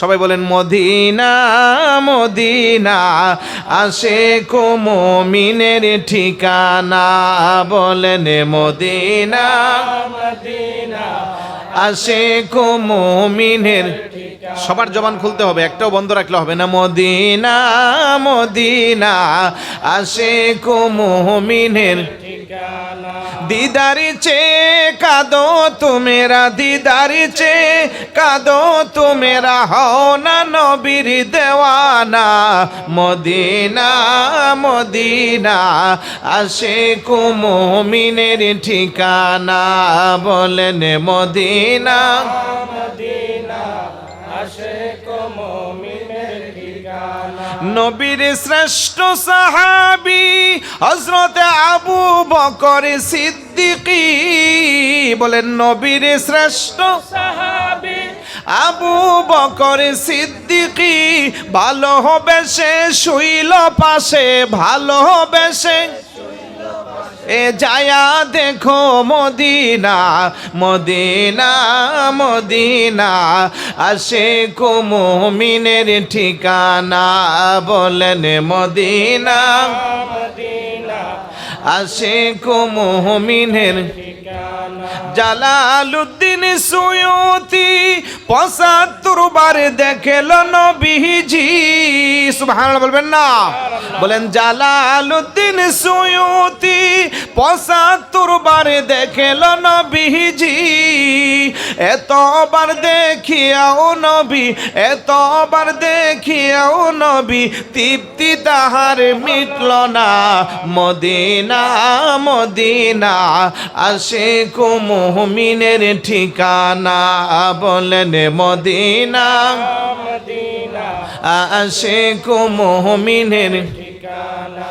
সবাই বলেন Medina Medina Ashiq মুমিনের ঠিকানা। বলেন মদিনা মদিনা আশিক মুমিনের। সবার জবান খুলতে হবে, একটাও বন্ধ রাখলে হবে না। মদিনা মদিনা আশিক মুমিনের ঠিকানা। দিদারি চে কাদো তুমেরা, দিদারি চে কাদো তুমেরা, হও না নবীর দেওয়ানা। মদিনা মদিনা আশিক মুমিনের ঠিকানা। বলেন মদিনা মদিনা আশিক মুমিনের ঠিকানা। নবীর শ্রেষ্ঠ সাহাবী হযরত আবু বকর সিদ্দিকী। বলেন নবীর শ্রেষ্ঠ সাহাবী আবু বকর সিদ্দিকী। ভালোবেসে শুইল পাশে, ভালোবেসে এ যায়া দেখো মদিনা মদিনা মদিনা আশিক মুমিনের ঠিকানা। বলেন মদিনা মদিনা আশিক মুমিনের ঠিকানা। জালালউদ্দিন সুয়ুতি ৭৫ বার দেখেল নবীজি। সুবহানাল্লাহ বলবেন না? বলেন জালালউদ্দিন সুয়ুতি ৭৫ বার দেখেল নবীজি। এতবার দেখিয়াও নবী, এতবার দেখিয়াও নবী, তৃপ্তি তাহার মিটল না। মদিনা মদিনা আশিক মুমিনের ঠিকানা। বলেন মদিনা মদিনা আশিক মুমিনের ঠিকানা।